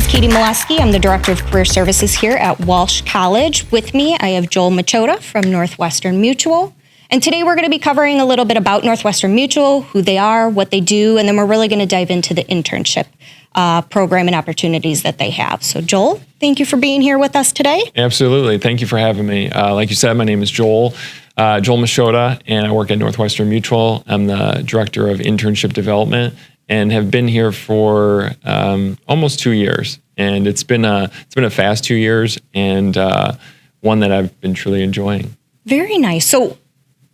Katie Mileski. I'm the Director of Career Services here at Walsh College. With me, I have Joel Machota from Northwestern Mutual. And today we're going to be covering a little bit about Northwestern Mutual, who they are, what they do, and then we're really going to dive into the internship program and opportunities that they have. So Joel, thank you for being here with us today. Absolutely. Thank you for having me. Like you said, my name is Joel Machota, and I work at Northwestern Mutual. I'm the Director of Internship Development and have been here for almost 2 years. And it's been a fast 2 years and one that I've been truly enjoying. Very nice. So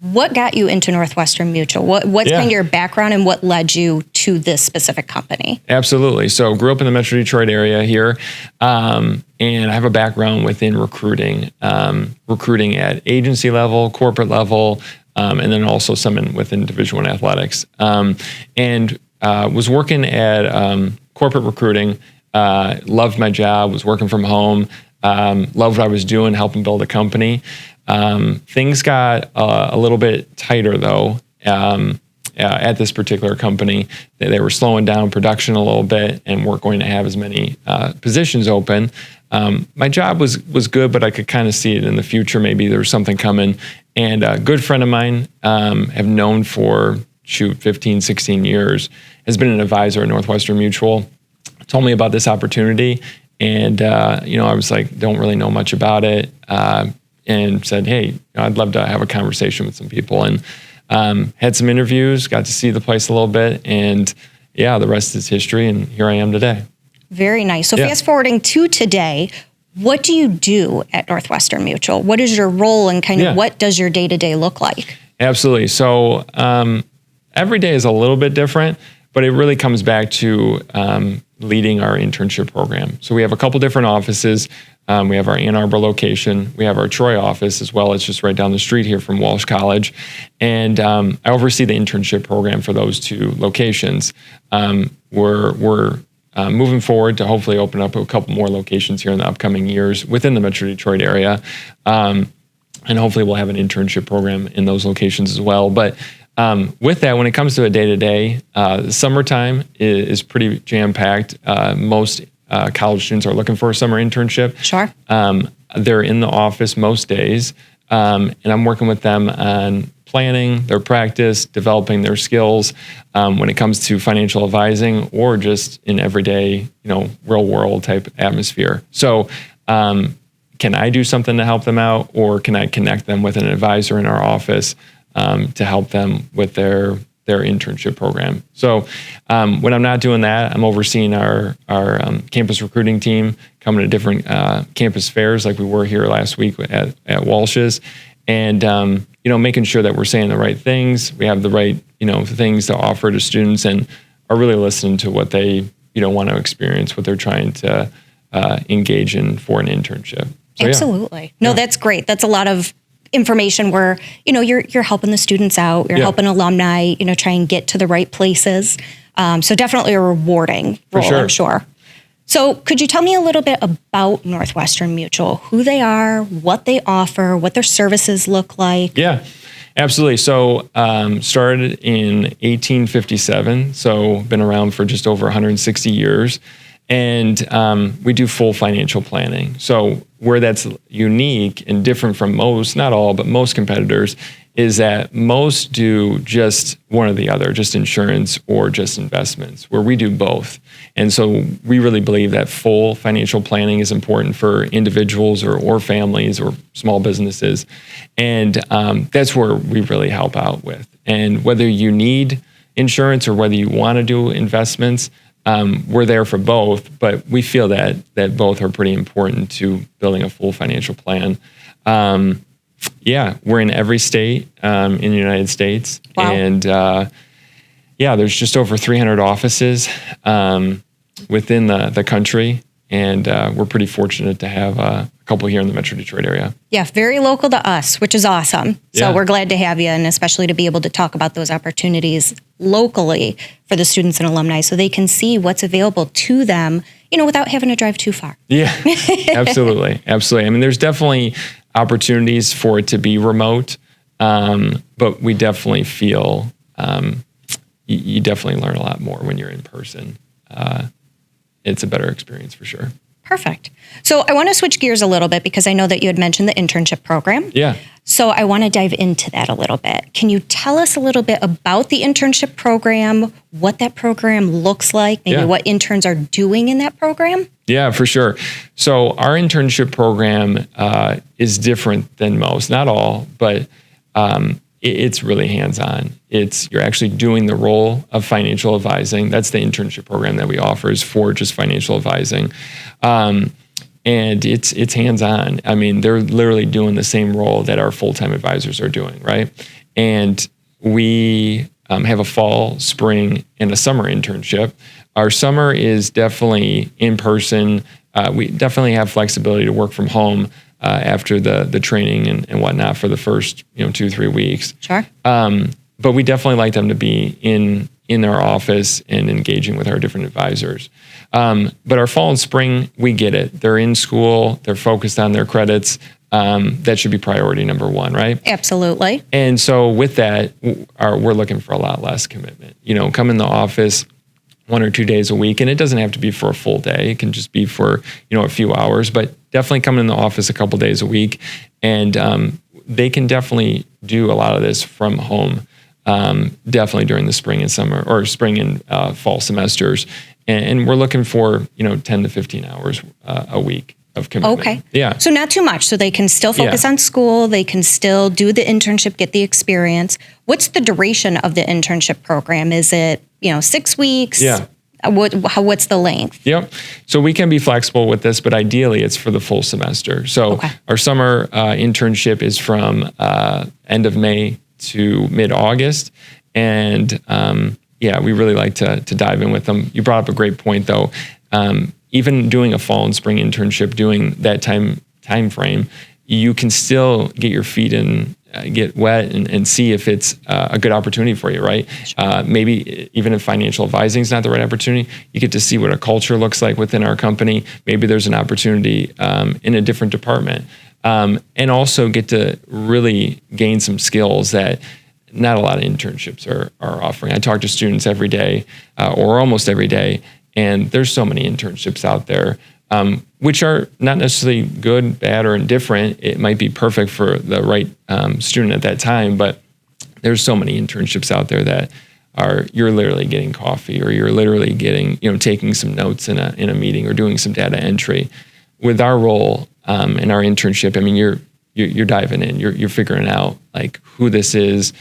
what got you into Northwestern Mutual? What's kind of your background and what led you to this specific company? Absolutely. So grew up in the Metro Detroit area here, and I have a background within recruiting at agency level, corporate level, and then also some within Division I athletics. And was working at corporate recruiting, loved my job, was working from home, loved what I was doing, helping build a company. Things got a little bit tighter though at this particular company. They were slowing down production a little bit and weren't going to have as many positions open. My job was good, but I could kind of see it in the future. Maybe there was something coming. And a good friend of mine, have known for 15, 16 years, has been an advisor at Northwestern Mutual, told me about this opportunity. And, I was like, don't really know much about it. And said, hey, I'd love to have a conversation with some people. And had some interviews, got to see the place a little bit. And yeah, the rest is history. And here I am today. Very nice. So fast forwarding to today, what do you do at Northwestern Mutual? What is your role and kind of what does your day-to-day look like? Absolutely. So every day is a little bit different, but it really comes back to leading our internship program. So we have a couple different offices. We have our Ann Arbor location. We have our Troy office as well. It's just right down the street here from Walsh College. And I oversee the internship program for those two locations. We're moving forward to hopefully open up a couple more locations here in the upcoming years within the Metro Detroit area. And hopefully we'll have an internship program in those locations as well. But with that, when it comes to a day-to-day, summertime is pretty jam-packed. Most college students are looking for a summer internship. Sure. They're in the office most days, and I'm working with them on planning their practice, developing their skills when it comes to financial advising or just in everyday, real world type atmosphere. So can I do something to help them out, or can I connect them with an advisor in our office to help them with their internship program? So when I'm not doing that, I'm overseeing our campus recruiting team, coming to different campus fairs like we were here last week at Walsh's, and making sure that we're saying the right things, we have the right things to offer to students, and are really listening to what they want to experience, what they're trying to engage in for an internship. So, absolutely. No, that's great. That's a lot of information where, you're helping the students out, you're helping alumni, try and get to the right places. So definitely a rewarding role, sure. I'm sure. So could you tell me a little bit about Northwestern Mutual, who they are, what they offer, what their services look like? Yeah, absolutely. So started in 1857, so been around for just over 160 years. And we do full financial planning. So where that's unique and different from most, not all, but most competitors, is that most do just one or the other, just insurance or just investments, where we do both. And so we really believe that full financial planning is important for individuals or families or small businesses. And that's where we really help out with. And whether you need insurance or whether you want to do investments, we're there for both, but we feel that both are pretty important to building a full financial plan. We're in every state in the United States. Wow. And there's just over 300 offices within the country. And we're pretty fortunate to have a couple here in the Metro Detroit area. Yeah, very local to us, which is awesome. So we're glad to have you, and especially to be able to talk about those opportunities locally for the students and alumni so they can see what's available to them, without having to drive too far. Yeah, absolutely. Absolutely. I mean, there's definitely opportunities for it to be remote, but we definitely feel you definitely learn a lot more when you're in person. it's a better experience for sure. Perfect. So I want to switch gears a little bit because I know that you had mentioned the internship program. Yeah. So I want to dive into that a little bit. Can you tell us a little bit about the internship program, what that program looks like, maybe what interns are doing in that program? Yeah, for sure. So our internship program is different than most, not all, but it's really hands-on. You're actually doing the role of financial advising. That's the internship program that we offer, is for just financial advising. And it's hands-on. I mean, they're literally doing the same role that our full-time advisors are doing, right? And we have a fall, spring, and a summer internship. Our summer is definitely in person. We definitely have flexibility to work from home after the training and whatnot for the first 2-3 weeks. Sure. But we definitely like them to be in our office and engaging with our different advisors. But our fall and spring, we get it. They're in school. They're focused on their credits. That should be priority number one, right? Absolutely. And so with that, we're looking for a lot less commitment. Come in the office 1 or 2 days a week, and it doesn't have to be for a full day. It can just be for a few hours, but definitely come in the office a couple days a week, and they can definitely do a lot of this from home. Definitely during the spring and summer, or spring and fall semesters, and we're looking for 10 to 15 hours a week of commitment. Okay. Yeah. So not too much. So they can still focus on school. They can still do the internship, get the experience. What's the duration of the internship program? Is it 6 weeks? Yeah. What's the length? Yep. So we can be flexible with this, but ideally it's for the full semester. So our summer internship is from end of May to mid-August. And we really like to dive in with them. You brought up a great point though. Even doing a fall and spring internship, doing that time frame, you can still get your feet in, get wet and see if it's a good opportunity for you, right? Sure. Maybe even if financial advising is not the right opportunity, you get to see what a culture looks like within our company. Maybe there's an opportunity in a different department. And also get to really gain some skills that not a lot of internships are offering. I talk to students every day or almost every day, and there's so many internships out there, which are not necessarily good, bad, or indifferent. It might be perfect for the right student at that time, but there's so many internships out there that you're literally getting coffee, or you're literally getting, taking some notes in a meeting, or doing some data entry. With our role in our internship, I mean, you're diving in, you're figuring out like who this is.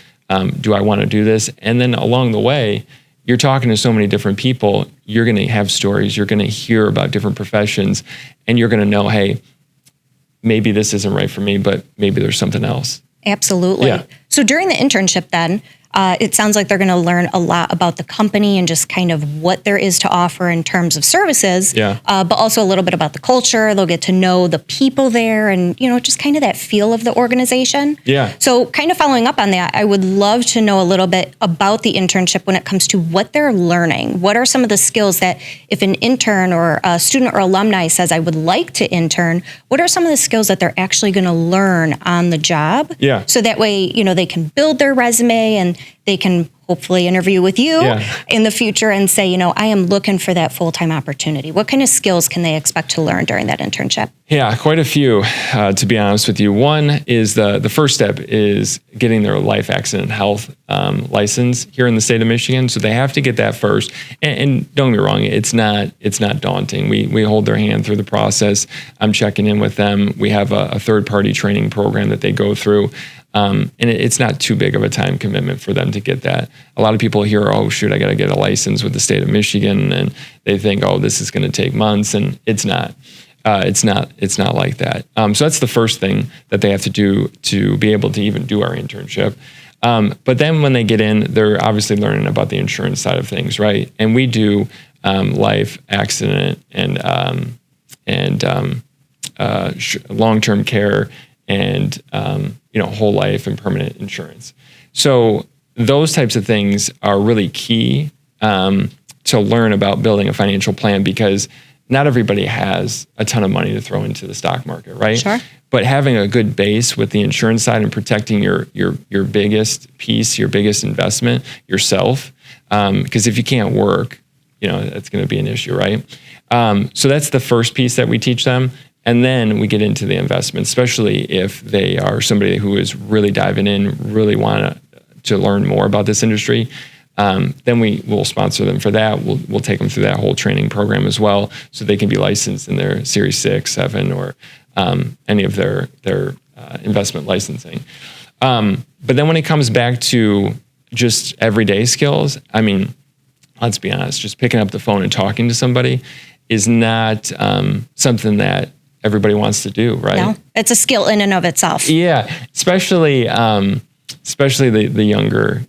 Do I want to do this? And then along the way, you're talking to so many different people. You're going to have stories. You're going to hear about different professions, and you're going to know, hey, maybe this isn't right for me, but maybe there's something else. Absolutely. Yeah. So during the internship then, it sounds like they're going to learn a lot about the company and just kind of what there is to offer in terms of services, but also a little bit about the culture. They'll get to know the people there and, just kind of that feel of the organization. Yeah. So kind of following up on that, I would love to know a little bit about the internship when it comes to what they're learning. What are some of the skills that if an intern or a student or alumni says, I would like to intern, what are some of the skills that they're actually going to learn on the job? Yeah. So that way, they can build their resume and they can hopefully interview with you in the future and say, I am looking for that full-time opportunity. What kind of skills can they expect to learn during that internship? Yeah, quite a few, to be honest with you. One is the first step is getting their life accident health license here in the state of Michigan. So they have to get that first. And don't get me wrong, it's not daunting. We hold their hand through the process. I'm checking in with them. We have a third-party training program that they go through. And it's not too big of a time commitment for them to get that. A lot of people hear, oh, shoot, I got to get a license with the state of Michigan. And they think, oh, this is going to take months. And it's not. It's not like that. So that's the first thing that they have to do to be able to even do our internship. But then when they get in, they're obviously learning about the insurance side of things, right? And we do life, accident, and long-term care, and whole life and permanent insurance. So those types of things are really key to learn about building a financial plan, because not everybody has a ton of money to throw into the stock market, right? Sure. But having a good base with the insurance side and protecting your biggest piece, your biggest investment, yourself, because if you can't work, that's going to be an issue, right? So that's the first piece that we teach them. And then we get into the investment, especially if they are somebody who is really diving in, really want to learn more about this industry. Then we will sponsor them for that. We'll take them through that whole training program as well, so they can be licensed in their Series 6, 7, or any of their investment licensing. But then when it comes back to just everyday skills, I mean, let's be honest, just picking up the phone and talking to somebody is not something that everybody wants to do, right? No, it's a skill in and of itself. Yeah, especially the younger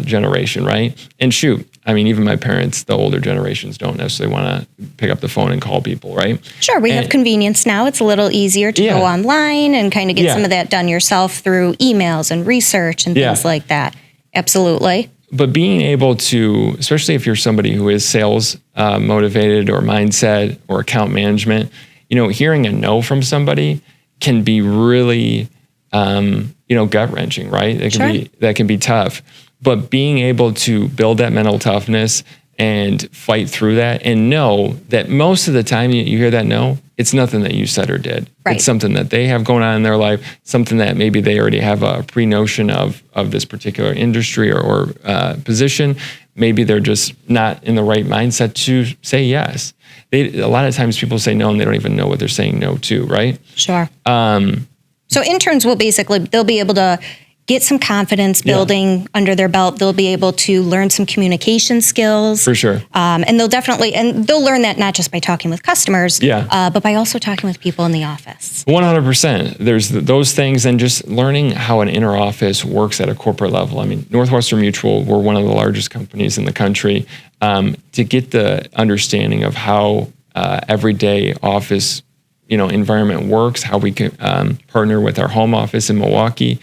generation, right? And shoot, I mean, even my parents, the older generations, don't necessarily want to pick up the phone and call people, right? Sure, we have convenience now. It's a little easier to go online and kind of get some of that done yourself through emails and research and things like that. Absolutely. But being able to, especially if you're somebody who is sales motivated or mindset or account management, hearing a no from somebody can be really, gut wrenching, right? That can be tough. But being able to build that mental toughness and fight through that, and know that most of the time you hear that no, it's nothing that you said or did. Right. It's something that they have going on in their life, something that maybe they already have a pre-notion of this particular industry or position. Maybe they're just not in the right mindset to say yes. A lot of times people say no and they don't even know what they're saying no to, right? Sure. So interns will they'll be able to get some confidence building under their belt. They'll be able to learn some communication skills. For sure. And they'll learn that not just by talking with customers, but by also talking with people in the office. 100%. There's those things, and just learning how an inner office works at a corporate level. I mean, Northwestern Mutual, we're one of the largest companies in the country. To get the understanding of how everyday office, environment works, how we can partner with our home office in Milwaukee.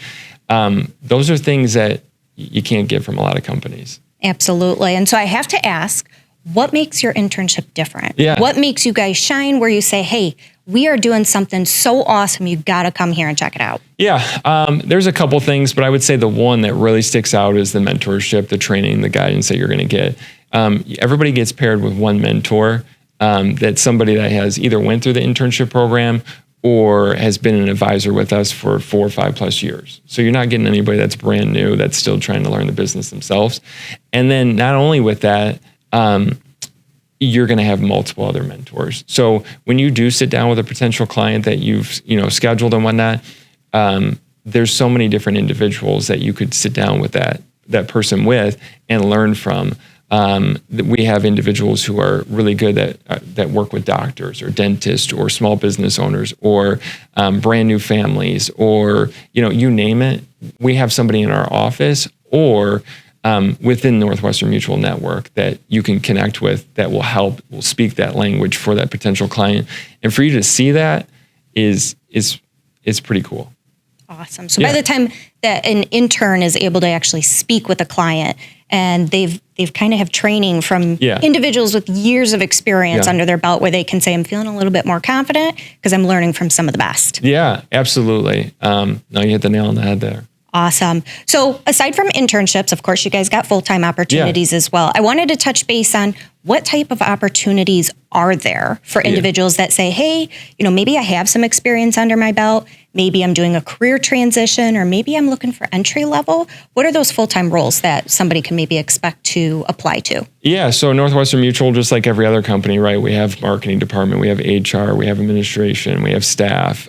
Those are things that you can't get from a lot of companies. Absolutely. And so I have to ask, what makes your internship different? Yeah. What makes you guys shine where you say, hey, we are doing something so awesome, you got to come here and check it out? Yeah. There's a couple things, but I would say the one that really sticks out is the mentorship, the training, the guidance that you're going to get. Everybody gets paired with one mentor, that's somebody that has either went through the internship program or has been an advisor with us for 4 or 5 plus years. So you're not getting anybody that's brand new, that's still trying to learn the business themselves. And then not only with that, you're going to have multiple other mentors. So when you do sit down with a potential client that you've scheduled and whatnot, there's so many different individuals that you could sit down with that person with and learn from. We have individuals who are really good that work with doctors or dentists or small business owners or brand new families, or you name it. We have somebody in our office or within Northwestern Mutual network that you can connect with that will speak that language for that potential client. And for you to see that is pretty cool. Awesome. So by the time that an intern is able to actually speak with a client, and they've kind of have training from individuals with years of experience under their belt, where they can say, I'm feeling a little bit more confident because I'm learning from some of the best. Yeah, absolutely. No, you hit the nail on the head there. Awesome. So aside from internships, of course, you guys got full-time opportunities as well. I wanted to touch base on what type of opportunities are there for individuals that say, hey, maybe I have some experience under my belt. Maybe I'm doing a career transition, or maybe I'm looking for entry level. What are those full-time roles that somebody can maybe expect to apply to? Yeah. So Northwestern Mutual, just like every other company, right? We have marketing department, we have HR, we have administration, we have staff.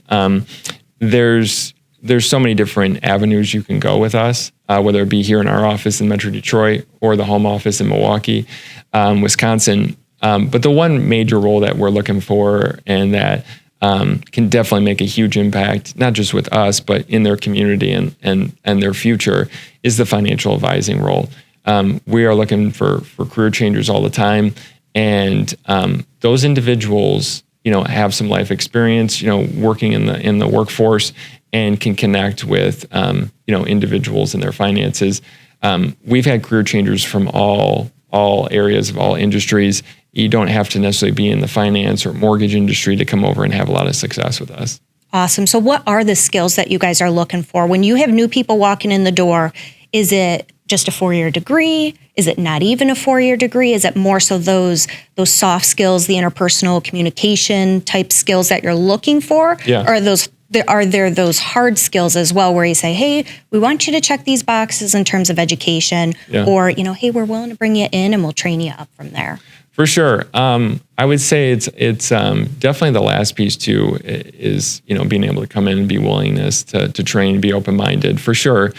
There's so many different avenues you can go with us, whether it be here in our office in Metro Detroit or the home office in Milwaukee, Wisconsin. But the one major role that we're looking for, and that can definitely make a huge impact, not just with us, but in their community and their future, is the financial advising role. We are looking for career changers all the time. And those individuals, have some life experience, working in the workforce, and can connect with, individuals and their finances. We've had career changers from all areas of all industries. You don't have to necessarily be in the finance or mortgage industry to come over and have a lot of success with us. Awesome. So what are the skills that you guys are looking for? When you have new people walking in the door, is it just a 4-year degree? Is it not even a 4-year degree? Is it more so those soft skills, the interpersonal communication type skills that you're looking for? Yeah. Or are there those hard skills as well where you say, hey, we want you to check these boxes in terms of education, or, hey, we're willing to bring you in and we'll train you up from there? For sure. I would say it's definitely the last piece too, is, being able to come in and be willingness to train, be open-minded, for sure.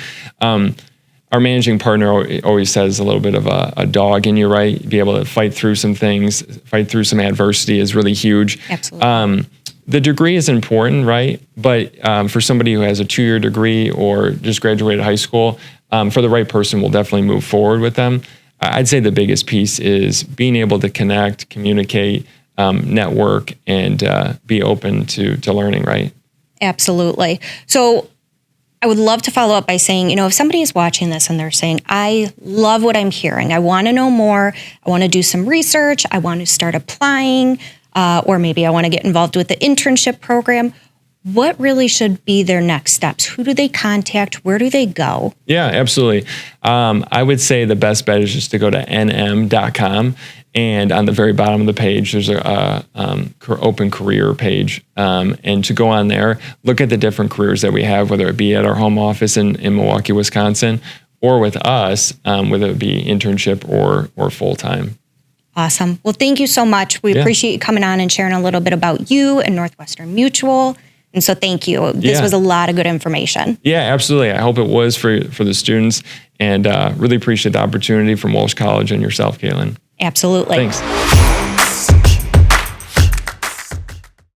Our managing partner always says a little bit of a dog in you, right? Be able to fight through some things, fight through some adversity is really huge. Absolutely. The degree is important, right? But for somebody who has a 2-year degree or just graduated high school, for the right person, we'll definitely move forward with them. I'd say the biggest piece is being able to connect, communicate, network, and be open to learning, right? Absolutely. So I would love to follow up by saying, if somebody is watching this and they're saying, I love what I'm hearing, I want to know more, I want to do some research, I want to start applying, or maybe I want to get involved with the internship program, what really should be their next steps? Who do they contact? Where do they go? Yeah, absolutely. I would say the best bet is just to go to nm.com. And on the very bottom of the page, there's a open career page. And to go on there, look at the different careers that we have, whether it be at our home office in Milwaukee, Wisconsin, or with us, whether it be internship or full-time. Awesome. Well, thank you so much. We appreciate you coming on and sharing a little bit about you and Northwestern Mutual. And so thank you. This was a lot of good information. Yeah, absolutely. I hope it was for the students, and really appreciate the opportunity from Walsh College and yourself, Caitlin. Absolutely. Thanks.